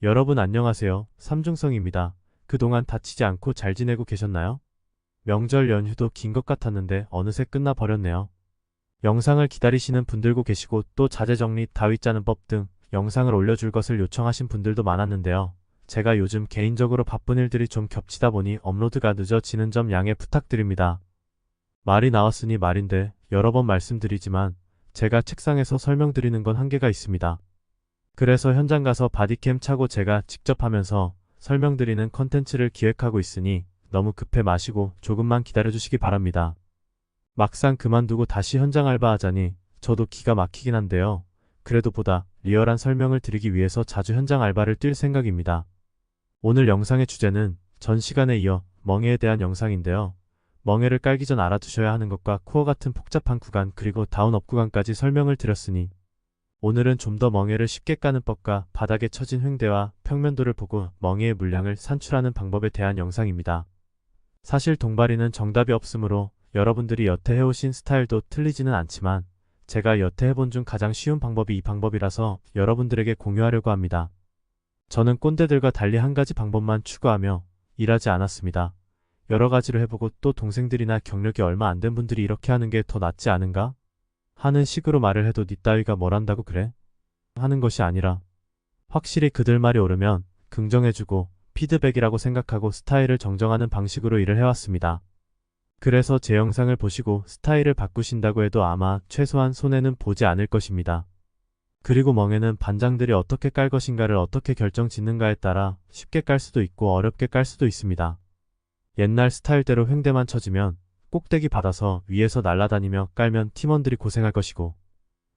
여러분 안녕하세요. 삼중성입니다. 그동안 다치지 않고 잘 지내고 계셨나요? 명절 연휴도 긴 것 같았는데 어느새 끝나버렸네요. 영상을 기다리시는 분들도 계시고 또 자재정리, 다윗 짜는 법 등 영상을 올려줄 것을 요청하신 분들도 많았는데요. 제가 요즘 개인적으로 바쁜 일들이 좀 겹치다 보니 업로드가 늦어지는 점 양해 부탁드립니다. 말이 나왔으니 말인데 여러 번 말씀드리지만 제가 책상에서 설명드리는 건 한계가 있습니다. 그래서 현장 가서 바디캠 차고 제가 직접 하면서 설명드리는 컨텐츠를 기획하고 있으니 너무 급해 마시고 조금만 기다려주시기 바랍니다. 막상 그만두고 다시 현장 알바하자니 저도 기가 막히긴 한데요. 그래도 보다 리얼한 설명을 드리기 위해서 자주 현장 알바를 뛸 생각입니다. 오늘 영상의 주제는 전 시간에 이어 멍해에 대한 영상인데요. 멍해를 깔기 전 알아두셔야 하는 것과 코어 같은 복잡한 구간 그리고 다운업 구간까지 설명을 드렸으니 오늘은 좀 더 멍해를 쉽게 까는 법과 바닥에 처진 횡대와 평면도를 보고 멍해의 물량을 산출하는 방법에 대한 영상입니다. 사실 동바리는 정답이 없으므로 여러분들이 여태 해오신 스타일도 틀리지는 않지만 제가 여태 해본 중 가장 쉬운 방법이 이 방법이라서 여러분들에게 공유하려고 합니다. 저는 꼰대들과 달리 한 가지 방법만 추구하며 일하지 않았습니다. 여러 가지로 해보고 또 동생들이나 경력이 얼마 안 된 분들이 이렇게 하는 게 더 낫지 않은가? 하는 식으로 말을 해도 니 따위가 뭘 한다고 그래? 하는 것이 아니라 확실히 그들 말이 옳으면 긍정해주고 피드백이라고 생각하고 스타일을 정정하는 방식으로 일을 해왔습니다. 그래서 제 영상을 보시고 스타일을 바꾸신다고 해도 아마 최소한 손해는 보지 않을 것입니다. 그리고 멍에는 반장들이 어떻게 깔 것인가를 어떻게 결정짓는가에 따라 쉽게 깔 수도 있고 어렵게 깔 수도 있습니다. 옛날 스타일대로 횡대만 쳐지면 꼭대기 받아서 위에서 날아다니며 깔면 팀원들이 고생할 것이고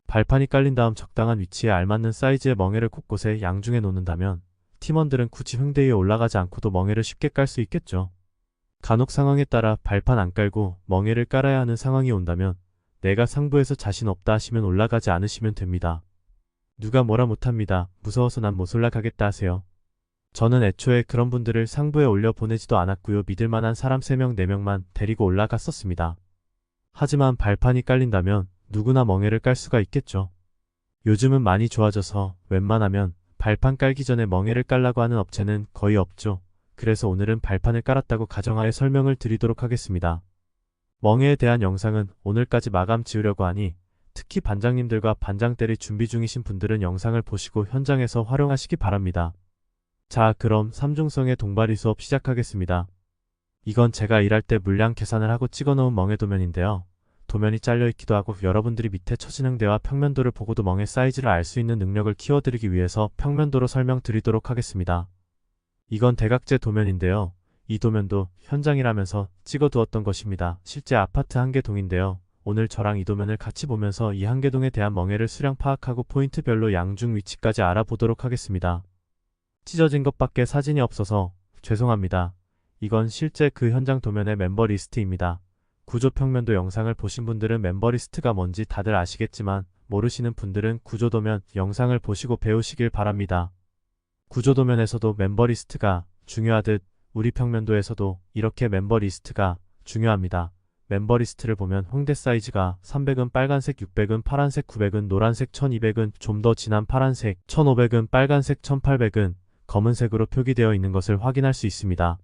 발판이 깔린 다음 적당한 위치에 알맞는 사이즈의 멍해를 곳곳에 양중에 놓는다면 팀원들은 굳이 횡대 위에 올라가지 않고도 멍해를 쉽게 깔 수 있겠죠. 간혹 상황에 따라 발판 안 깔고 멍해를 깔아야 하는 상황이 온다면 내가 상부에서 자신 없다 하시면 올라가지 않으시면 됩니다. 누가 뭐라 못합니다. 무서워서 난 못 올라가겠다 하세요. 저는 애초에 그런 분들을 상부에 올려 보내지도 않았고요. 믿을만한 사람 3명 4명만 데리고 올라갔었습니다. 하지만 발판이 깔린다면 누구나 멍해를 깔 수가 있겠죠. 요즘은 많이 좋아져서 웬만하면 발판 깔기 전에 멍해를 깔라고 하는 업체는 거의 없죠. 그래서 오늘은 발판을 깔았다고 가정하에 설명을 드리도록 하겠습니다. 멍해에 대한 영상은 오늘까지 마감 지으려고 하니 특히 반장님들과 반장 때릴 준비 중이신 분들은 영상을 보시고 현장에서 활용하시기 바랍니다. 자, 그럼 삼중성의 동바리 수업 시작하겠습니다. 이건 제가 일할 때 물량 계산을 하고 찍어놓은 멍해 도면인데요. 도면이 잘려있기도 하고 여러분들이 밑에 처진 횡대와 평면도를 보고도 멍해 사이즈를 알 수 있는 능력을 키워드리기 위해서 평면도로 설명드리도록 하겠습니다. 이건 대각제 도면인데요. 이 도면도 현장이라면서 찍어두었던 것입니다. 실제 아파트 한개동인데요. 오늘 저랑 이 도면을 같이 보면서 이 한개동에 대한 멍해를 수량 파악하고 포인트별로 양중 위치까지 알아보도록 하겠습니다. 찢어진 것밖에 사진이 없어서 죄송합니다. 이건 실제 그 현장 도면의 멤버 리스트입니다. 구조평면도 영상을 보신 분들은 멤버 리스트가 뭔지 다들 아시겠지만 모르시는 분들은 구조도면 영상을 보시고 배우시길 바랍니다. 구조도면에서도 멤버 리스트가 중요하듯 우리 평면도에서도 이렇게 멤버 리스트가 중요합니다. 멤버 리스트를 보면 횡대 사이즈가 300은 빨간색, 600은 파란색, 900은 노란색, 1200은 좀 더 진한 파란색, 1500은 빨간색, 1800은 검은색으로 표기되어 있는 것을 확인할 수 있습니다.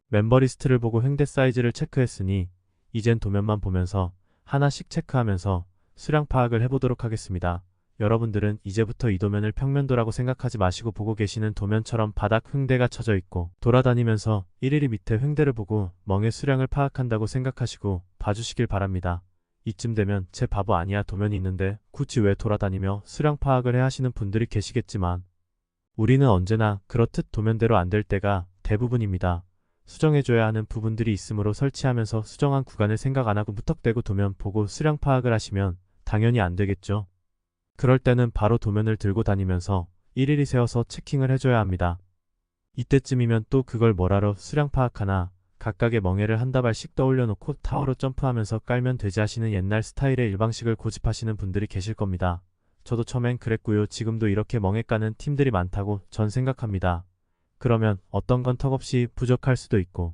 멤버 리스트를 보고 횡대 사이즈를 체크했으니 이젠 도면만 보면서 하나씩 체크하면서 수량 파악을 해보도록 하겠습니다. 여러분들은 이제부터 이 도면을 평면도라고 생각하지 마시고 보고 계시는 도면처럼 바닥 횡대가 쳐져 있고 돌아다니면서 일일이 밑에 횡대를 보고 멍해 수량을 파악한다고 생각하시고 봐주시길 바랍니다. 이쯤 되면 제 바보 아니야 도면이 있는데 굳이 왜 돌아다니며 수량 파악을 해 하시는 분들이 계시겠지만 우리는 언제나 그렇듯 도면대로 안 될 때가 대부분입니다. 수정해줘야 하는 부분들이 있으므로 설치하면서 수정한 구간을 생각 안 하고 무턱대고 도면 보고 수량 파악을 하시면 당연히 안 되겠죠. 그럴 때는 바로 도면을 들고 다니면서 일일이 세워서 체킹을 해줘야 합니다. 이때쯤이면 또 그걸 뭐라러 수량 파악하나 각각의 멍해를 한 다발씩 떠올려 놓고 타워로 점프하면서 깔면 되지 하시는 옛날 스타일의 일방식을 고집하시는 분들이 계실 겁니다. 저도 처음엔 그랬고요. 지금도 이렇게 멍해 까는 팀들이 많다고 전 생각합니다. 그러면 어떤 건 턱없이 부족할 수도 있고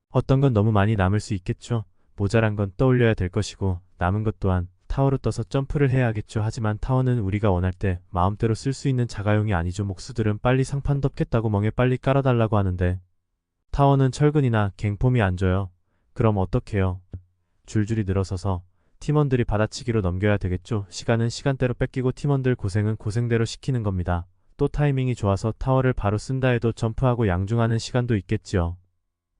어떤 건 너무 많이 남을 수 있겠죠. 모자란 건 떠올려야 될 것이고 남은 것 또한 타워로 떠서 점프를 해야겠죠. 하지만 타워는 우리가 원할 때 마음대로 쓸 수 있는 자가용이 아니죠. 목수들은 빨리 상판 덮겠다고 멍에 빨리 깔아달라고 하는데 타워는 철근이나 갱폼이 안 줘요. 그럼 어떡해요? 줄줄이 늘어서서 팀원들이 받아치기로 넘겨야 되겠죠. 시간은 시간대로 뺏기고 팀원들 고생은 고생대로 시키는 겁니다. 또 타이밍이 좋아서 타워를 바로 쓴다 해도 점프하고 양중하는 시간도 있겠지요.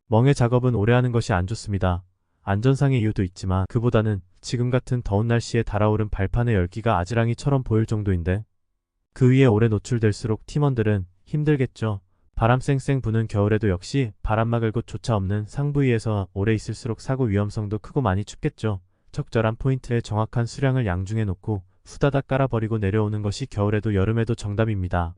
멍에 작업은 오래 하는 것이 안 좋습니다. 안전상의 이유도 있지만 그보다는 지금 같은 더운 날씨에 달아오른 발판의 열기가 아지랑이처럼 보일 정도인데 그 위에 오래 노출될수록 팀원들은 힘들겠죠. 바람 쌩쌩 부는 겨울에도 역시 바람 막을 곳조차 없는 상부위에서 오래 있을수록 사고 위험성도 크고 많이 춥겠죠. 적절한 포인트에 정확한 수량을 양중해 놓고 후다닥 깔아버리고 내려오는 것이 겨울에도 여름에도 정답입니다.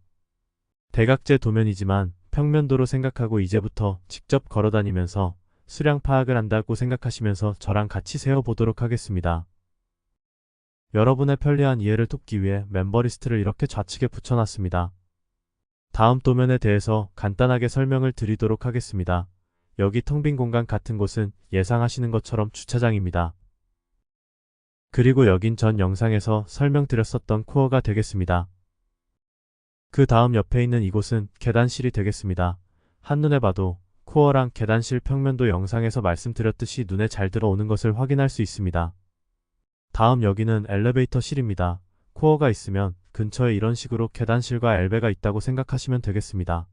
대각제 도면이지만 평면도로 생각하고 이제부터 직접 걸어다니면서 수량 파악을 한다고 생각하시면서 저랑 같이 세워보도록 하겠습니다. 여러분의 편리한 이해를 돕기 위해 멤버 리스트를 이렇게 좌측에 붙여놨습니다. 다음 도면에 대해서 간단하게 설명을 드리도록 하겠습니다. 여기 텅 빈 공간 같은 곳은 예상하시는 것처럼 주차장입니다. 그리고 여긴 전 영상에서 설명드렸었던 코어가 되겠습니다. 그 다음 옆에 있는 이곳은 계단실이 되겠습니다. 한눈에 봐도 코어랑 계단실 평면도 영상에서 말씀드렸듯이 눈에 잘 들어오는 것을 확인할 수 있습니다. 다음 여기는 엘리베이터실입니다. 코어가 있으면 근처에 이런 식으로 계단실과 엘베가 있다고 생각하시면 되겠습니다.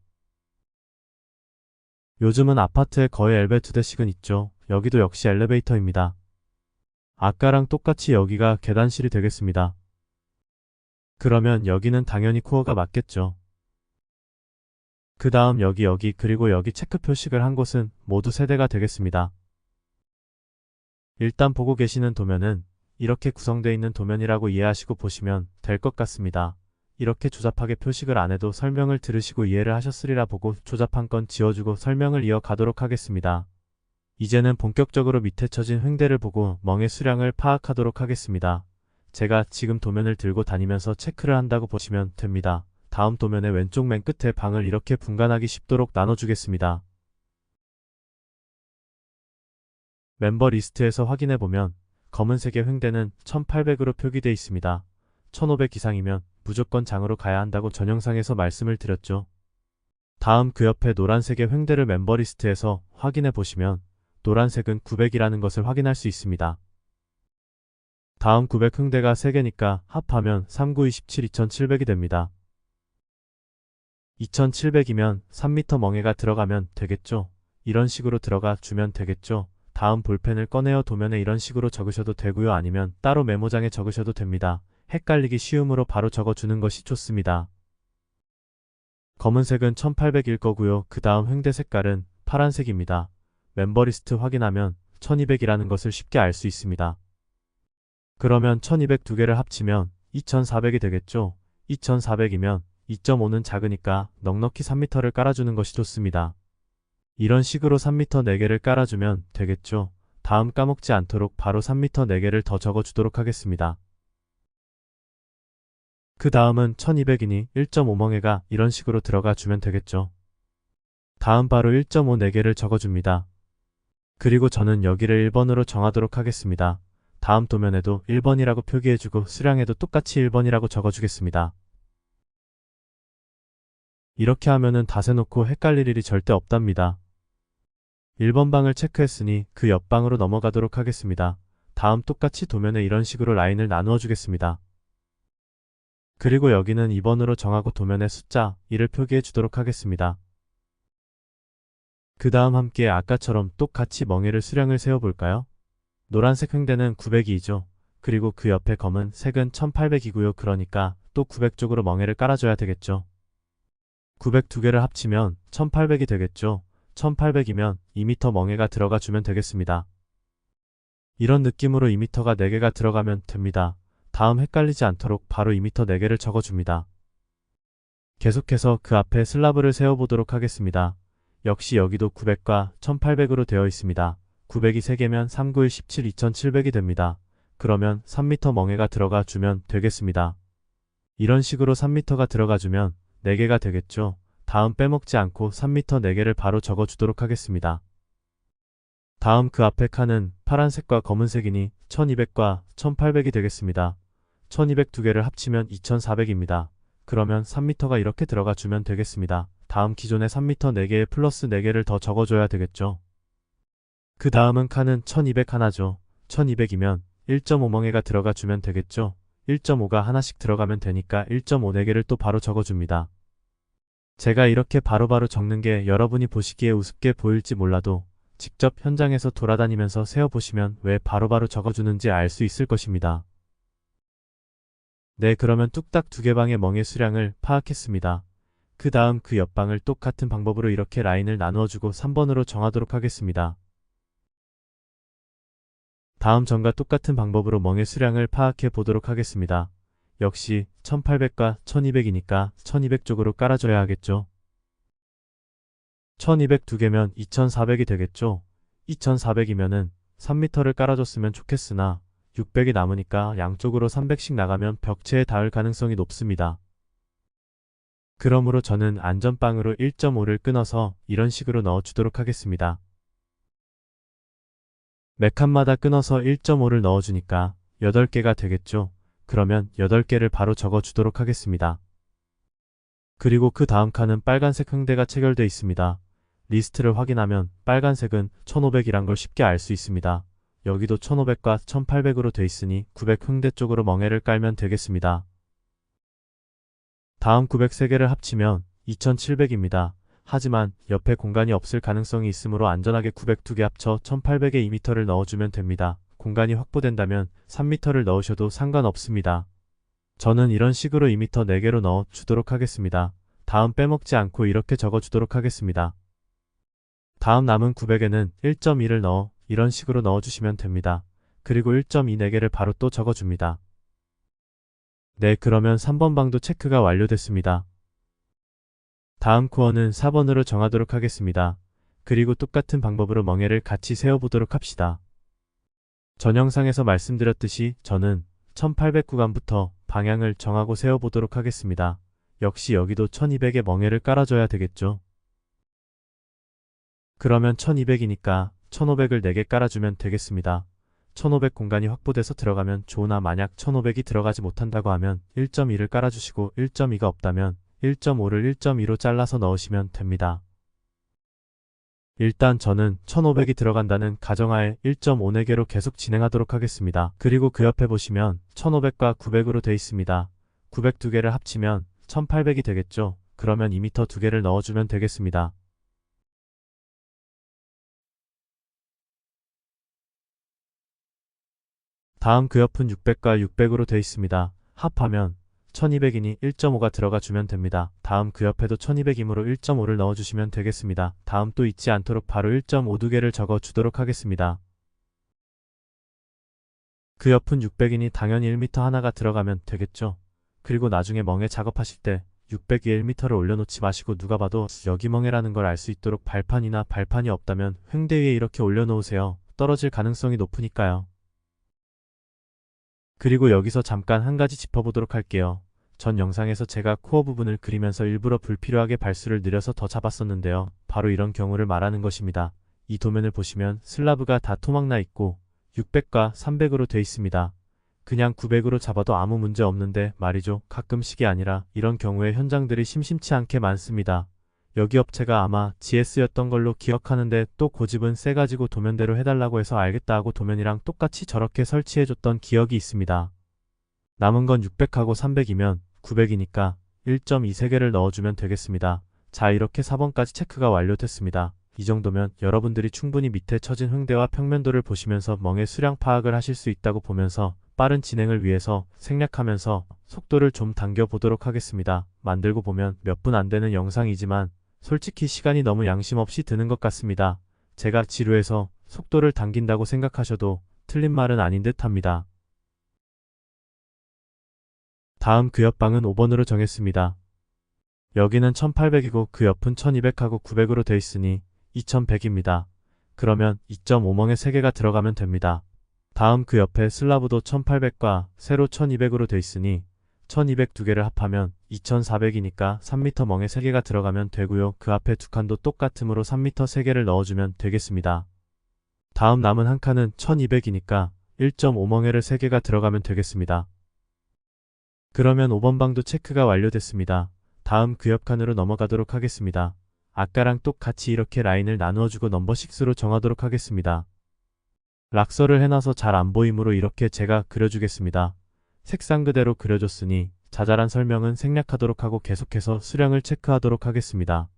요즘은 아파트에 거의 엘베 2대씩은 있죠. 여기도 역시 엘리베이터입니다. 아까랑 똑같이 여기가 계단실이 되겠습니다. 그러면 여기는 당연히 코어가 맞겠죠. 그 다음 여기 그리고 여기 체크 표식을 한 곳은 모두 세대가 되겠습니다. 일단 보고 계시는 도면은 이렇게 구성되어 있는 도면이라고 이해하시고 보시면 될 것 같습니다. 이렇게 조잡하게 표식을 안 해도 설명을 들으시고 이해를 하셨으리라 보고 조잡한 건 지워주고 설명을 이어가도록 하겠습니다. 이제는 본격적으로 밑에 쳐진 횡대를 보고 멍의 수량을 파악하도록 하겠습니다. 제가 지금 도면을 들고 다니면서 체크를 한다고 보시면 됩니다. 다음 도면의 왼쪽 맨 끝에 방을 이렇게 분간하기 쉽도록 나눠주겠습니다. 멤버 리스트에서 확인해보면 검은색의 횡대는 1800으로 표기되어 있습니다. 1500 이상이면 무조건 장으로 가야 한다고 전 영상에서 말씀을 드렸죠. 다음 그 옆에 노란색의 횡대를 멤버 리스트에서 확인해보시면 노란색은 900이라는 것을 확인할 수 있습니다. 다음 900 횡대가 3개니까 합하면 3927 2700이 됩니다. 2700이면 3m 멍에가 들어가면 되겠죠. 이런 식으로 들어가 주면 되겠죠. 다음 볼펜을 꺼내어 도면에 이런 식으로 적으셔도 되고요. 아니면 따로 메모장에 적으셔도 됩니다. 헷갈리기 쉬움으로 바로 적어주는 것이 좋습니다. 검은색은 1800일 거고요. 그 다음 횡대 색깔은 파란색입니다. 멤버 리스트 확인하면 1200이라는 것을 쉽게 알 수 있습니다. 그러면 1200 두 개를 합치면 2400이 되겠죠. 2400이면 2.5는 작으니까 넉넉히 3m를 깔아주는 것이 좋습니다. 이런 식으로 3m 4개를 깔아주면 되겠죠. 다음 까먹지 않도록 바로 3m 4개를 더 적어주도록 하겠습니다. 그 다음은 1200이니 1.5멍에가 이런 식으로 들어가 주면 되겠죠. 다음 바로 1.5 4개를 적어줍니다. 그리고 저는 여기를 1번으로 정하도록 하겠습니다. 다음 도면에도 1번이라고 표기해주고 수량에도 똑같이 1번이라고 적어주겠습니다. 이렇게 하면은 다 세놓고 헷갈릴 일이 절대 없답니다. 1번 방을 체크했으니 그 옆방으로 넘어가도록 하겠습니다. 다음 똑같이 도면에 이런 식으로 라인을 나누어 주겠습니다. 그리고 여기는 2번으로 정하고 도면에 숫자 1을 표기해 주도록 하겠습니다. 그 다음 함께 아까처럼 똑같이 멍에를 수량을 세어볼까요? 노란색 횡대는 900이죠. 그리고 그 옆에 검은 색은 1800이고요. 그러니까 또 900 쪽으로 멍에를 깔아줘야 되겠죠. 900 두 개를 합치면 1800이 되겠죠. 1800이면 2m 멍에가 들어가 주면 되겠습니다. 이런 느낌으로 2m가 4개가 들어가면 됩니다. 다음 헷갈리지 않도록 바로 2m 4개를 적어줍니다. 계속해서 그 앞에 슬라브를 세워보도록 하겠습니다. 역시 여기도 900과 1800으로 되어 있습니다. 900이 3개면 39, 17, 2700이 됩니다. 그러면 3m 멍에가 들어가 주면 되겠습니다. 이런 식으로 3m가 들어가 주면 4개가 되겠죠. 다음 빼먹지 않고 3m 4개를 바로 적어주도록 하겠습니다. 다음 그 앞에 칸은 파란색과 검은색이니 1200과 1800이 되겠습니다. 1200 두 개를 합치면 2400입니다. 그러면 3m가 이렇게 들어가 주면 되겠습니다. 다음 기존의 3m 4개에 플러스 4개를 더 적어줘야 되겠죠. 그 다음은 칸은 1200 하나죠. 1200이면 1.5멍에가 들어가 주면 되겠죠. 1.5가 하나씩 들어가면 되니까 1.5 4개를 또 바로 적어줍니다. 제가 이렇게 바로바로 적는 게 여러분이 보시기에 우습게 보일지 몰라도 직접 현장에서 돌아다니면서 세어보시면 왜 바로바로 적어주는지 알 수 있을 것입니다. 네, 그러면 뚝딱 두 개 방의 멍의 수량을 파악했습니다. 그 다음 그 옆방을 똑같은 방법으로 이렇게 라인을 나누어주고 3번으로 정하도록 하겠습니다. 다음 전과 똑같은 방법으로 멍의 수량을 파악해 보도록 하겠습니다. 역시 1800과 1200이니까 1200 쪽으로 깔아줘야 하겠죠. 1200 두 개면 2400이 되겠죠. 2400이면은 3m를 깔아줬으면 좋겠으나 600이 남으니까 양쪽으로 300씩 나가면 벽체에 닿을 가능성이 높습니다. 그러므로 저는 안전빵으로 1.5를 끊어서 이런 식으로 넣어주도록 하겠습니다. 매 칸마다 끊어서 1.5를 넣어주니까 8개가 되겠죠. 그러면 8개를 바로 적어주도록 하겠습니다. 그리고 그 다음 칸은 빨간색 횡대가 체결되어 있습니다. 리스트를 확인하면 빨간색은 1500이란 걸 쉽게 알 수 있습니다. 여기도 1500과 1800으로 돼 있으니 900 횡대 쪽으로 멍해를 깔면 되겠습니다. 다음 900 3개를 합치면 2700입니다. 하지만 옆에 공간이 없을 가능성이 있으므로 안전하게 900 2개 합쳐 1800에 2m를 넣어주면 됩니다. 공간이 확보된다면 3m를 넣으셔도 상관없습니다. 저는 이런 식으로 2m 4개로 넣어 주도록 하겠습니다. 다음 빼먹지 않고 이렇게 적어주도록 하겠습니다. 다음 남은 900에는 1.2를 넣어 이런 식으로 넣어주시면 됩니다. 그리고 1.2 4개를 바로 또 적어줍니다. 네, 그러면 3번 방도 체크가 완료됐습니다. 다음 코어는 4번으로 정하도록 하겠습니다. 그리고 똑같은 방법으로 멍해를 같이 세어보도록 합시다. 전 영상에서 말씀드렸듯이 저는 1800 구간부터 방향을 정하고 세어보도록 하겠습니다. 역시 여기도 1200에 멍해를 깔아줘야 되겠죠. 그러면 1200이니까 1500을 4개 깔아주면 되겠습니다. 1500 공간이 확보돼서 들어가면 좋으나 만약 1500이 들어가지 못한다고 하면 1.2를 깔아주시고 1.2가 없다면 1.5를 1.2로 잘라서 넣으시면 됩니다. 일단 저는 1500이 들어간다는 가정하에 1.5 4개로 계속 진행하도록 하겠습니다. 그리고 그 옆에 보시면 1500과 900으로 돼 있습니다. 900 두 개를 합치면 1800이 되겠죠. 그러면 2m 두 개를 넣어주면 되겠습니다. 다음 그 옆은 600과 600으로 돼 있습니다. 합하면 1200이니 1.5가 들어가 주면 됩니다. 다음 그 옆에도 1200이므로 1.5를 넣어주시면 되겠습니다. 다음 또 잊지 않도록 바로 1.5 두 개를 적어 주도록 하겠습니다. 그 옆은 600이니 당연히 1m 하나가 들어가면 되겠죠. 그리고 나중에 멍해 작업하실 때 600 위에 1m를 올려놓지 마시고 누가 봐도 여기 멍해라는 걸 알 수 있도록 발판이나 발판이 없다면 횡대 위에 이렇게 올려놓으세요. 떨어질 가능성이 높으니까요. 그리고 여기서 잠깐 한 가지 짚어보도록 할게요. 전 영상에서 제가 코어 부분을 그리면서 일부러 불필요하게 발수를 느려서 더 잡았었는데요. 바로 이런 경우를 말하는 것입니다. 이 도면을 보시면 슬라브가 다 토막나 있고 600과 300으로 돼 있습니다. 그냥 900으로 잡아도 아무 문제 없는데 말이죠. 가끔씩이 아니라 이런 경우에 현장들이 심심치 않게 많습니다. 여기 업체가 아마 GS였던 걸로 기억하는데 또 고집은 세가지고 도면대로 해달라고 해서 알겠다 하고 도면이랑 똑같이 저렇게 설치해줬던 기억이 있습니다. 남은 건 600하고 300이면 900이니까 1.2 3개를 넣어주면 되겠습니다. 자, 이렇게 4번까지 체크가 완료됐습니다. 이 정도면 여러분들이 충분히 밑에 처진 횡대와 평면도를 보시면서 멍의 수량 파악을 하실 수 있다고 보면서 빠른 진행을 위해서 생략하면서 속도를 좀 당겨 보도록 하겠습니다. 만들고 보면 몇 분 안 되는 영상이지만 솔직히 시간이 너무 양심 없이 드는 것 같습니다. 제가 지루해서 속도를 당긴다고 생각하셔도 틀린 말은 아닌 듯 합니다. 다음 그 옆방은 5번으로 정했습니다. 여기는 1800이고 그 옆은 1200하고 900으로 돼 있으니 2100입니다. 그러면 2.5멍에 3개가 들어가면 됩니다. 다음 그 옆에 슬라브도 1800과 세로 1200으로 돼 있으니 1200 두 개를 합하면 2400이니까 3m 멍에 3개가 들어가면 되고요. 그 앞에 두 칸도 똑같으므로 3m 3개를 넣어주면 되겠습니다. 다음 남은 한 칸은 1200이니까 1.5멍에를 3개가 들어가면 되겠습니다. 그러면 5번 방도 체크가 완료됐습니다. 다음 그 옆 칸으로 넘어가도록 하겠습니다. 아까랑 똑같이 이렇게 라인을 나누어주고 넘버 6로 정하도록 하겠습니다. 락서를 해놔서 잘 안 보이므로 이렇게 제가 그려주겠습니다. 색상 그대로 그려줬으니 자잘한 설명은 생략하도록 하고 계속해서 수량을 체크하도록 하겠습니다.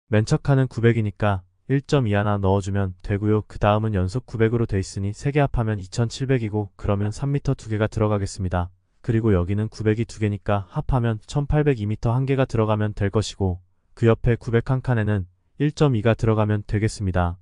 맨 첫 칸은 900이니까 1.2 하나 넣어주면 되고요. 그 다음은 연속 900으로 돼 있으니 3개 합하면 2700이고 그러면 3m 2개가 들어가겠습니다. 그리고 여기는 900이 2개니까 합하면 1802m 1개가 들어가면 될 것이고 그 옆에 900 한 칸에는 1.2가 들어가면 되겠습니다.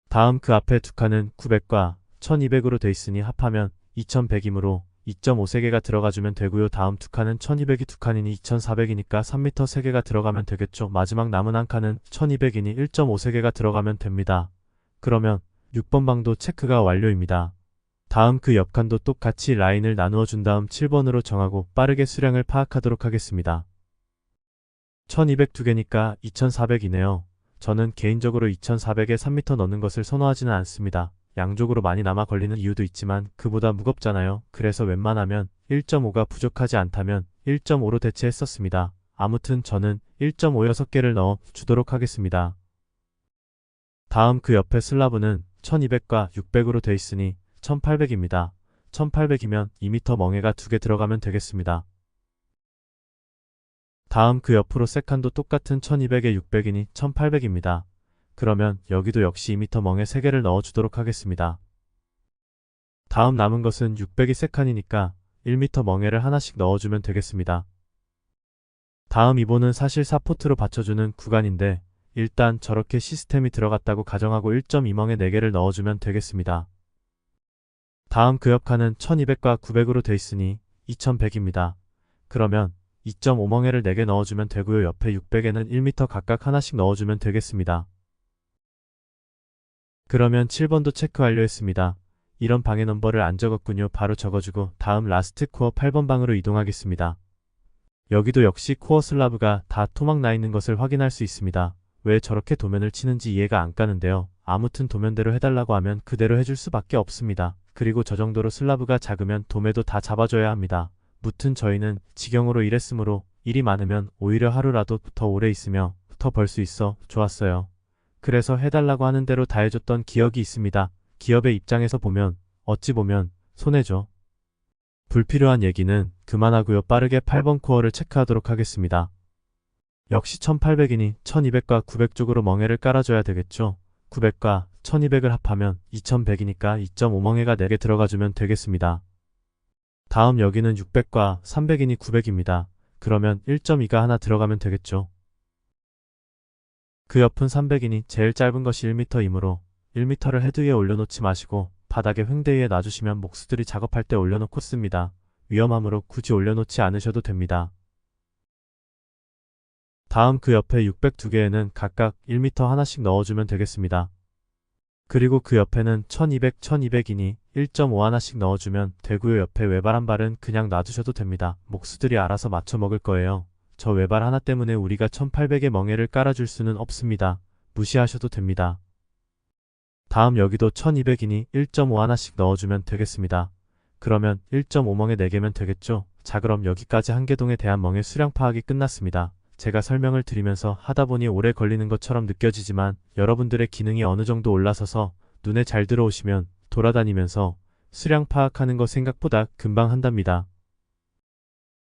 다음 그 앞에 두 칸은 900과 1200으로 돼 있으니 합하면 2100이므로 2.5세개가 들어가주면 되고요. 다음 두 칸은 1200이 두 칸이니 2400이니까 3m 3개가 들어가면 되겠죠. 마지막 남은 한 칸은 1200이니 1.5세개가 들어가면 됩니다. 그러면 6번 방도 체크가 완료입니다. 다음 그 옆 칸도 똑같이 라인을 나누어 준 다음 7번으로 정하고 빠르게 수량을 파악하도록 하겠습니다. 1200 2개니까 2400이네요. 저는 개인적으로 2400에 3m 넣는 것을 선호하지는 않습니다. 양쪽으로 많이 남아 걸리는 이유도 있지만 그보다 무겁잖아요. 그래서 웬만하면 1.5가 부족하지 않다면 1.5로 대체했었습니다. 아무튼 저는 1.56개를 넣어 주도록 하겠습니다. 다음 그 옆에 슬라브는 1200과 600으로 돼 있으니 1800입니다. 1800이면 2m 멍에가 2개 들어가면 되겠습니다. 다음 그 옆으로 세칸도 똑같은 1200에 600이니 1800입니다. 그러면 여기도 역시 2m 멍에 3개를 넣어주도록 하겠습니다. 다음 남은 것은 600이 3칸이니까 1m 멍에를 하나씩 넣어주면 되겠습니다. 다음 2번은 사실 사포트로 받쳐주는 구간인데 일단 저렇게 시스템이 들어갔다고 가정하고 1.2멍에 4개를 넣어주면 되겠습니다. 다음 그 옆 칸은 1200과 900으로 돼 있으니 2100입니다. 그러면 2.5멍에를 4개 넣어주면 되고요. 옆에 600에는 1m 각각 하나씩 넣어주면 되겠습니다. 그러면 7번도 체크 완료했습니다. 이런 방의 넘버를 안 적었군요. 바로 적어주고 다음 라스트 코어 8번 방으로 이동하겠습니다. 여기도 역시 코어 슬라브가 다 토막 나 있는 것을 확인할 수 있습니다. 왜 저렇게 도면을 치는지 이해가 안 가는데요. 아무튼 도면대로 해달라고 하면 그대로 해줄 수밖에 없습니다. 그리고 저 정도로 슬라브가 작으면 도매도 다 잡아줘야 합니다. 무튼 저희는 직영으로 일했으므로 일이 많으면 오히려 하루라도 더 오래 있으며 더 벌 수 있어 좋았어요. 그래서 해달라고 하는 대로 다 해줬던 기억이 있습니다. 기업의 입장에서 보면 어찌 보면 손해죠. 불필요한 얘기는 그만하고요. 빠르게 8번 코어를 체크하도록 하겠습니다. 역시 1800이니 1200과 900 쪽으로 멍에를 깔아줘야 되겠죠. 900과 1200을 합하면 2100이니까 2.5멍에가 4개 들어가주면 되겠습니다. 다음 여기는 600과 300이니 900입니다. 그러면 1.2가 하나 들어가면 되겠죠. 그 옆은 300이니 제일 짧은 것이 1m이므로 1m를 헤드 위에 올려놓지 마시고 바닥에 횡대 위에 놔주시면 목수들이 작업할 때 올려놓고 씁니다. 위험하므로 굳이 올려놓지 않으셔도 됩니다. 다음 그 옆에 600 2개에는 각각 1m 하나씩 넣어주면 되겠습니다. 그리고 그 옆에는 1200, 1200이니 1.5 하나씩 넣어주면 되고요. 옆에 외발 한 발은 그냥 놔두셔도 됩니다. 목수들이 알아서 맞춰 먹을 거예요. 저 외발 하나 때문에 우리가 1800의 멍에를 깔아줄 수는 없습니다. 무시하셔도 됩니다. 다음 여기도 1200이니 1.5 하나씩 넣어주면 되겠습니다. 그러면 1.5멍에 4개면 되겠죠? 자, 그럼 여기까지 한계동에 대한 멍의 수량 파악이 끝났습니다. 제가 설명을 드리면서 하다보니 오래 걸리는 것처럼 느껴지지만 여러분들의 기능이 어느 정도 올라서서 눈에 잘 들어오시면 돌아다니면서 수량 파악하는 거 생각보다 금방 한답니다.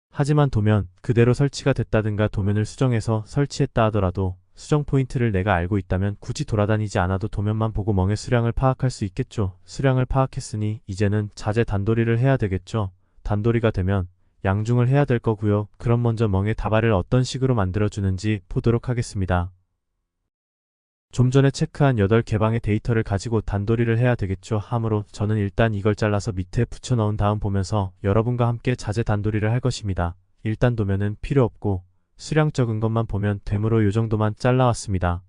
하지만 도면 그대로 설치가 됐다든가 도면을 수정해서 설치했다 하더라도 수정 포인트를 내가 알고 있다면 굳이 돌아다니지 않아도 도면만 보고 멍의 수량을 파악할 수 있겠죠. 수량을 파악했으니 이제는 자재 단도리를 해야 되겠죠. 단도리가 되면 양중을 해야 될 거고요. 그럼 먼저 멍의 다발을 어떤 식으로 만들어주는지 보도록 하겠습니다. 좀 전에 체크한 8개 방의 데이터를 가지고 단도리를 해야 되겠죠. 하므로 저는 일단 이걸 잘라서 밑에 붙여 넣은 다음 보면서 여러분과 함께 자재 단도리를 할 것입니다. 일단 도면은 필요 없고 수량 적은 것만 보면 되므로 요 정도만 잘라왔습니다.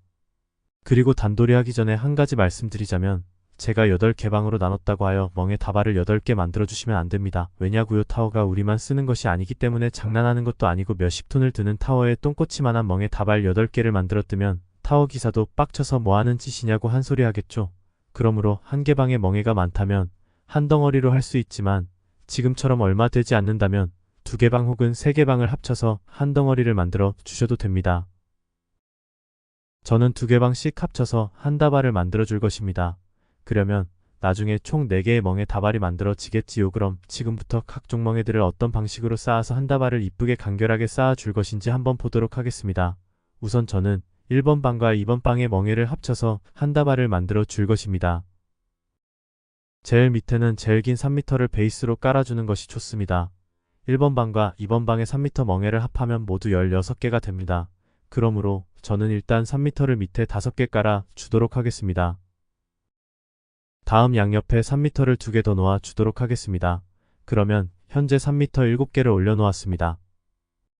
그리고 단도리 하기 전에 한 가지 말씀드리자면 제가 8개 방으로 나눴다고 하여 멍의 다발을 8개 만들어주시면 안됩니다. 왜냐고요? 타워가 우리만 쓰는 것이 아니기 때문에 장난하는 것도 아니고 몇십 톤을 드는 타워에 똥꼬치만한 멍의 다발 8개를 만들었으면 타워 기사도 빡쳐서 뭐하는 짓이냐고 한 소리 하겠죠. 그러므로 한 개방에 멍해가 많다면 한 덩어리로 할 수 있지만 지금처럼 얼마 되지 않는다면 두 개 방 혹은 세 개 방을 합쳐서 한 덩어리를 만들어 주셔도 됩니다. 저는 두 개 방씩 합쳐서 한 다발을 만들어 줄 것입니다. 그러면 나중에 총 4개의 멍에 다발이 만들어지겠지요. 그럼 지금부터 각종 멍에들을 어떤 방식으로 쌓아서 한 다발을 이쁘게 간결하게 쌓아 줄 것인지 한번 보도록 하겠습니다. 우선 저는 1번 방과 2번 방의 멍에를 합쳐서 한 다발을 만들어 줄 것입니다. 제일 밑에는 제일 긴 3m를 베이스로 깔아주는 것이 좋습니다. 1번 방과 2번 방의 3m 멍에를 합하면 모두 16개가 됩니다. 그러므로 저는 일단 3m를 밑에 5개 깔아 주도록 하겠습니다. 다음 양옆에 3m를 2개 더 놓아 주도록 하겠습니다. 그러면 현재 3m 7개를 올려 놓았습니다.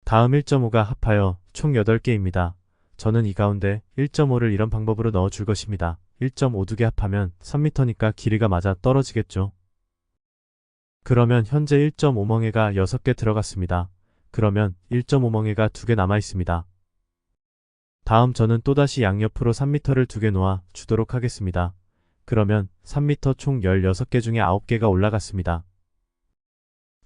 다음 1.5가 합하여 총 8개입니다. 저는 이 가운데 1.5를 이런 방법으로 넣어 줄 것입니다. 1.5 2개 합하면 3m니까 길이가 맞아 떨어지겠죠. 그러면 현재 1.5멍에가 6개 들어갔습니다. 그러면 1.5멍에가 2개 남아 있습니다. 다음 저는 또다시 양옆으로 3m를 2개 놓아 주도록 하겠습니다. 그러면 3m 총 16개 중에 9개가 올라갔습니다.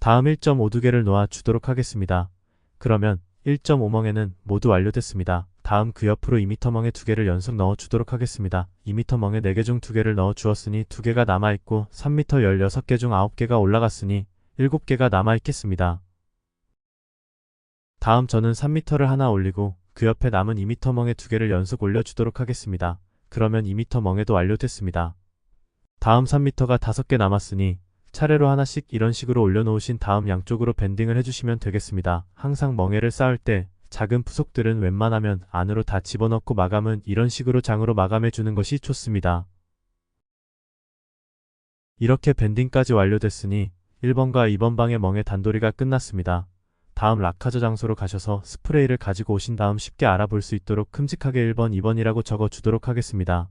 다음 1.5 2개를 놓아 주도록 하겠습니다. 그러면 1.5멍에는 모두 완료됐습니다. 다음 그 옆으로 2m 멍에 2개를 연속 넣어 주도록 하겠습니다. 2m 멍에 4개 중 2개를 넣어 주었으니 2개가 남아있고 3m 16개 중 9개가 올라갔으니 7개가 남아있겠습니다. 다음 저는 3m를 하나 올리고 그 옆에 남은 2m 멍에 2개를 연속 올려주도록 하겠습니다. 그러면 2m 멍에도 완료됐습니다. 다음 3m가 5개 남았으니 차례로 하나씩 이런 식으로 올려놓으신 다음 양쪽으로 밴딩을 해주시면 되겠습니다. 항상 멍에를 쌓을 때 작은 푸석들은 웬만하면 안으로 다 집어넣고 마감은 이런 식으로 장으로 마감해 주는 것이 좋습니다. 이렇게 밴딩까지 완료됐으니 1번과 2번 방의 멍에 단도리가 끝났습니다. 다음 락카저 장소로 가셔서 스프레이를 가지고 오신 다음 쉽게 알아볼 수 있도록 큼직하게 1번, 2번이라고 적어 주도록 하겠습니다.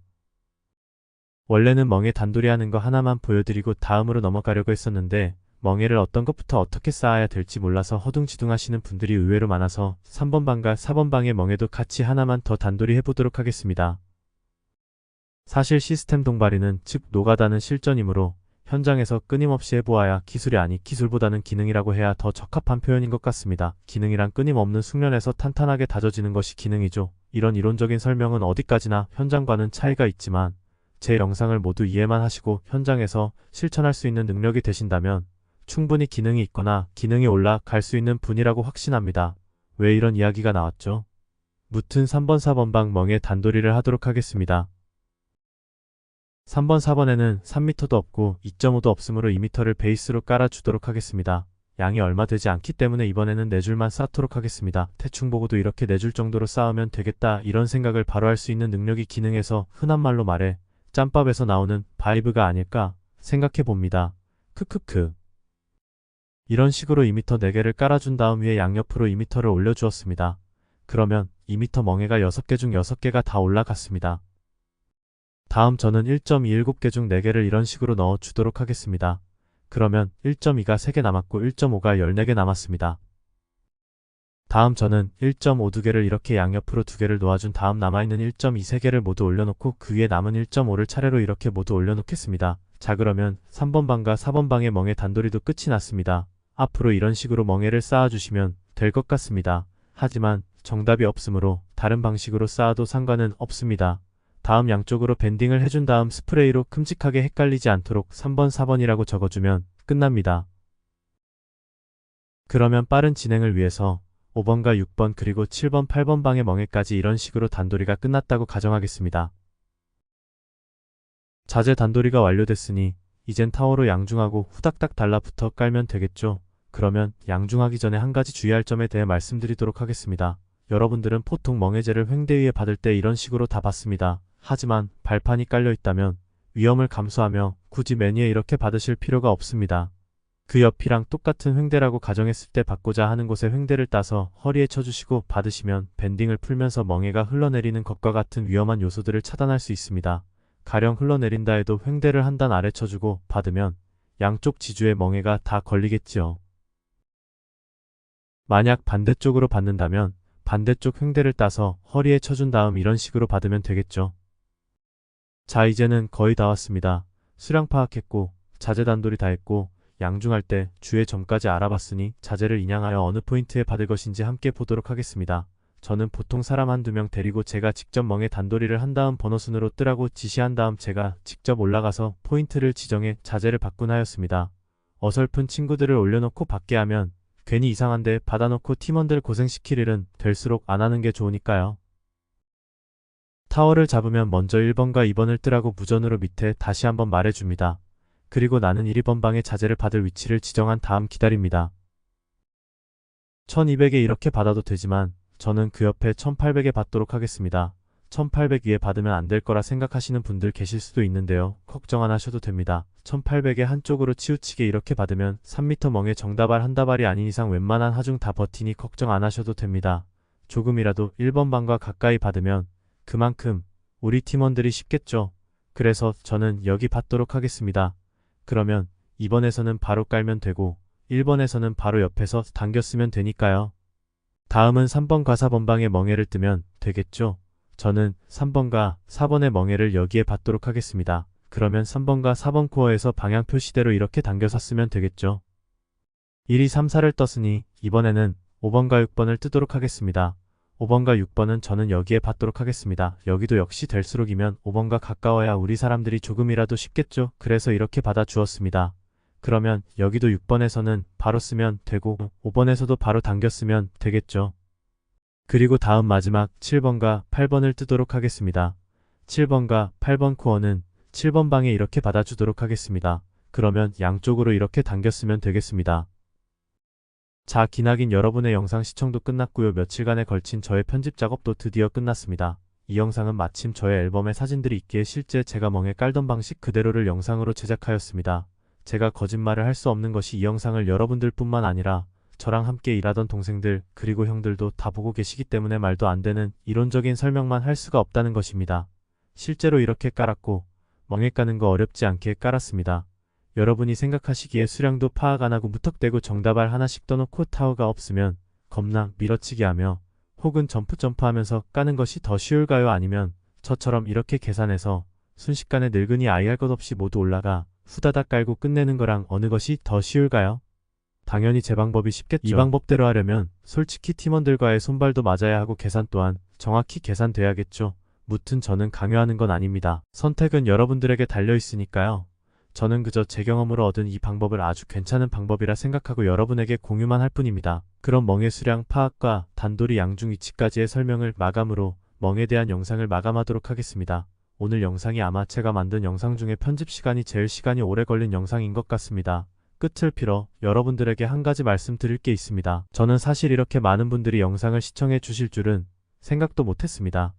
원래는 멍에 단도리 하는 거 하나만 보여드리고 다음으로 넘어가려고 했었는데 멍에를 어떤 것부터 어떻게 쌓아야 될지 몰라서 허둥지둥 하시는 분들이 의외로 많아서 3번 방과 4번 방의 멍에도 같이 하나만 더 단도리 해보도록 하겠습니다. 사실 시스템 동발이는 즉 노가다는 실전이므로 현장에서 끊임없이 해보아야 기술이 아니 기술보다는 기능이라고 해야 더 적합한 표현인 것 같습니다. 기능이란 끊임없는 숙련에서 탄탄하게 다져지는 것이 기능이죠. 이런 이론적인 설명은 어디까지나 현장과는 차이가 있지만 제 영상을 모두 이해만 하시고 현장에서 실천할 수 있는 능력이 되신다면 충분히 기능이 있거나 기능이 올라갈 수 있는 분이라고 확신합니다. 왜 이런 이야기가 나왔죠? 무튼 3번 4번 방 멍에 단도리를 하도록 하겠습니다. 3번 4번에는 3m도 없고 2.5도 없으므로 2m를 베이스로 깔아주도록 하겠습니다. 양이 얼마 되지 않기 때문에 이번에는 4줄만 쌓도록 하겠습니다. 대충 보고도 이렇게 4줄 정도로 쌓으면 되겠다 이런 생각을 바로 할 수 있는 능력이 기능에서 흔한 말로 말해 짬밥에서 나오는 바이브가 아닐까 생각해 봅니다. 크크크. 이런 식으로 2m 4개를 깔아준 다음 위에 양옆으로 2m를 올려주었습니다. 그러면 2m 멍에가 6개 중 6개가 다 올라갔습니다. 다음 저는 1.27개 중 4개를 이런 식으로 넣어 주도록 하겠습니다. 그러면 1.2가 3개 남았고 1.5가 14개 남았습니다. 다음 저는 1.5 2개를 이렇게 양옆으로 2개를 놓아준 다음 남아있는 1.2 3개를 모두 올려놓고 그 위에 남은 1.5를 차례로 이렇게 모두 올려놓겠습니다. 자 그러면 3번 방과 4번 방의 멍에 단도리도 끝이 났습니다. 앞으로 이런 식으로 멍에를 쌓아주시면 될 것 같습니다. 하지만 정답이 없으므로 다른 방식으로 쌓아도 상관은 없습니다. 다음 양쪽으로 밴딩을 해준 다음 스프레이로 큼직하게 헷갈리지 않도록 3번 4번이라고 적어주면 끝납니다. 그러면 빠른 진행을 위해서 5번과 6번 그리고 7번 8번 방의 멍에까지 이런 식으로 단도리가 끝났다고 가정하겠습니다. 자재 단도리가 완료됐으니 이젠 타워로 양중하고 후닥닥 달라붙어 깔면 되겠죠. 그러면 양중하기 전에 한 가지 주의할 점에 대해 말씀드리도록 하겠습니다. 여러분들은 보통 멍해제를 횡대 위에 받을 때 이런 식으로 다 받습니다. 하지만 발판이 깔려 있다면 위험을 감수하며 굳이 맨 위에 이렇게 받으실 필요가 없습니다. 그 옆이랑 똑같은 횡대라고 가정했을 때 받고자 하는 곳에 횡대를 따서 허리에 쳐주시고 받으시면 밴딩을 풀면서 멍해가 흘러내리는 것과 같은 위험한 요소들을 차단할 수 있습니다. 가령 흘러내린다 해도 횡대를 한 단 아래 쳐주고 받으면 양쪽 지주에 멍해가 다 걸리겠지요. 만약 반대쪽으로 받는다면 반대쪽 횡대를 따서 허리에 쳐준 다음 이런 식으로 받으면 되겠죠. 자, 이제는 거의 다 왔습니다. 수량 파악했고 자재 단돌이 다 했고 양중할 때 주의 점까지 알아봤으니 자재를 인양하여 어느 포인트에 받을 것인지 함께 보도록 하겠습니다. 저는 보통 사람 한두 명 데리고 제가 직접 멍에 단도리를 한 다음 번호순으로 뜨라고 지시한 다음 제가 직접 올라가서 포인트를 지정해 자재를 받곤 하였습니다. 어설픈 친구들을 올려놓고 받게 하면 괜히 이상한데 받아놓고 팀원들 고생시킬 일은 될수록 안 하는 게 좋으니까요. 타워를 잡으면 먼저 1번과 2번을 뜨라고 무전으로 밑에 다시 한번 말해줍니다. 그리고 나는 1, 2번 방에 자재를 받을 위치를 지정한 다음 기다립니다. 1200에 이렇게 받아도 되지만 저는 그 옆에 1800에 받도록 하겠습니다. 1800 위에 받으면 안 될 거라 생각하시는 분들 계실 수도 있는데요. 걱정 안 하셔도 됩니다. 1800에 한쪽으로 치우치게 이렇게 받으면 3m 멍에 정다발 한 다발이 아닌 이상 웬만한 하중 다 버티니 걱정 안 하셔도 됩니다. 조금이라도 1번 방과 가까이 받으면 그만큼 우리 팀원들이 쉽겠죠. 그래서 저는 여기 받도록 하겠습니다. 그러면 2번에서는 바로 깔면 되고 1번에서는 바로 옆에서 당겨 쓰면 되니까요. 다음은 3번과 4번 방에 멍해를 뜨면 되겠죠. 저는 3번과 4번의 멍해를 여기에 받도록 하겠습니다. 그러면 3번과 4번 코어에서 방향 표시대로 이렇게 당겨서 쓰면 되겠죠. 1, 2, 3, 4를 떴으니 이번에는 5번과 6번을 뜨도록 하겠습니다. 5번과 6번은 저는 여기에 받도록 하겠습니다. 여기도 역시 될수록이면 5번과 가까워야 우리 사람들이 조금이라도 쉽겠죠. 그래서 이렇게 받아 주었습니다. 그러면 여기도 6번에서는 바로 쓰면 되고 5번에서도 바로 당겨 쓰면 되겠죠. 그리고 다음 마지막 7번과 8번을 뜨도록 하겠습니다. 7번과 8번 코어는 7번 방에 이렇게 받아주도록 하겠습니다. 그러면 양쪽으로 이렇게 당겨 쓰면 되겠습니다. 자, 기나긴 여러분의 영상 시청도 끝났고요. 며칠간에 걸친 저의 편집 작업도 드디어 끝났습니다. 이 영상은 마침 저의 앨범에 사진들이 있기에 실제 제가 멍에 깔던 방식 그대로를 영상으로 제작하였습니다. 제가 거짓말을 할 수 없는 것이 이 영상을 여러분들 뿐만 아니라 저랑 함께 일하던 동생들 그리고 형들도 다 보고 계시기 때문에 말도 안 되는 이론적인 설명만 할 수가 없다는 것입니다. 실제로 이렇게 깔았고 멍에 까는 거 어렵지 않게 깔았습니다. 여러분이 생각하시기에 수량도 파악 안 하고 무턱대고 정다발 하나씩 떠놓고 타워가 없으면 겁나 밀어치기 하며 혹은 점프하면서 까는 것이 더 쉬울까요? 아니면 저처럼 이렇게 계산해서 순식간에 늙은이 아이 할 것 없이 모두 올라가 후다닥 깔고 끝내는 거랑 어느 것이 더 쉬울까요? 당연히 제 방법이 쉽겠죠. 이 방법대로 하려면 솔직히 팀원들과의 손발도 맞아야 하고 계산 또한 정확히 계산돼야겠죠. 무튼 저는 강요하는 건 아닙니다. 선택은 여러분들에게 달려있으니까요. 저는 그저 제 경험으로 얻은 이 방법을 아주 괜찮은 방법이라 생각하고 여러분에게 공유만 할 뿐입니다. 그럼 멍의 수량 파악과 단도리 양중 위치까지의 설명을 마감으로 멍에 대한 영상을 마감하도록 하겠습니다. 오늘 영상이 아마 제가 만든 영상 중에 편집 시간이 제일 시간이 오래 걸린 영상인 것 같습니다. 끝을 빌어 여러분들에게 한 가지 말씀드릴 게 있습니다. 저는 사실 이렇게 많은 분들이 영상을 시청해 주실 줄은 생각도 못했습니다.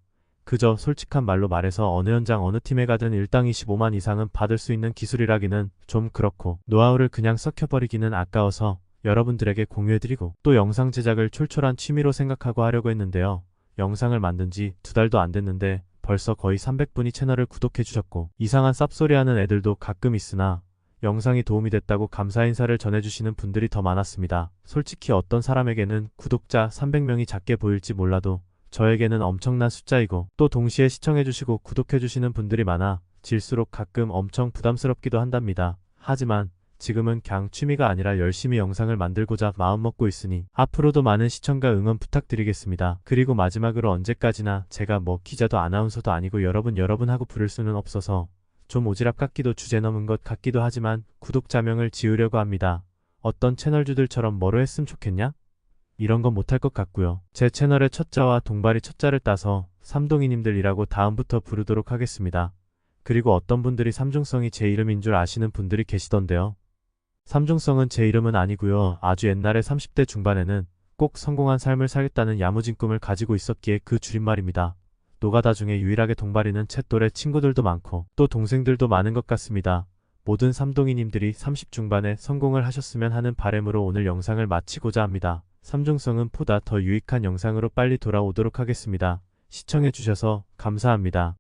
그저 솔직한 말로 말해서 어느 현장 어느 팀에 가든 일당 25만 이상은 받을 수 있는 기술이라기는 좀 그렇고 노하우를 그냥 썩혀버리기는 아까워서 여러분들에게 공유해드리고 또 영상 제작을 출출한 취미로 생각하고 하려고 했는데요. 영상을 만든 지 2달도 안 됐는데 벌써 거의 300분이 채널을 구독해주셨고 이상한 쌉소리 하는 애들도 가끔 있으나 영상이 도움이 됐다고 감사 인사를 전해주시는 분들이 더 많았습니다. 솔직히 어떤 사람에게는 구독자 300명이 작게 보일지 몰라도 저에게는 엄청난 숫자이고 또 동시에 시청해주시고 구독해주시는 분들이 많아 질수록 가끔 엄청 부담스럽기도 한답니다. 하지만 지금은 그냥 취미가 아니라 열심히 영상을 만들고자 마음먹고 있으니 앞으로도 많은 시청과 응원 부탁드리겠습니다. 그리고 마지막으로 언제까지나 제가 뭐 기자도 아나운서도 아니고 여러분 하고 부를 수는 없어서 좀 오지랖 같기도 주제 넘은 것 같기도 하지만 구독자명을 지으려고 합니다. 어떤 채널주들처럼 뭐로 했으면 좋겠냐? 이런 건 못할 것 같고요. 제 채널의 첫자와 동발이 첫자를 따서 삼동이님들이라고 다음부터 부르도록 하겠습니다. 그리고 어떤 분들이 삼중성이 제 이름인 줄 아시는 분들이 계시던데요. 삼중성은 제 이름은 아니고요. 아주 옛날에 30대 중반에는 꼭 성공한 삶을 살겠다는 야무진 꿈을 가지고 있었기에 그 줄임말입니다. 노가다 중에 유일하게 동발이는 제 또래 친구들도 많고 또 동생들도 많은 것 같습니다. 모든 삼동이님들이 30 중반에 성공을 하셨으면 하는 바람으로 오늘 영상을 마치고자 합니다. 삼중성은 보다 더 유익한 영상으로 빨리 돌아오도록 하겠습니다. 시청해주셔서 감사합니다.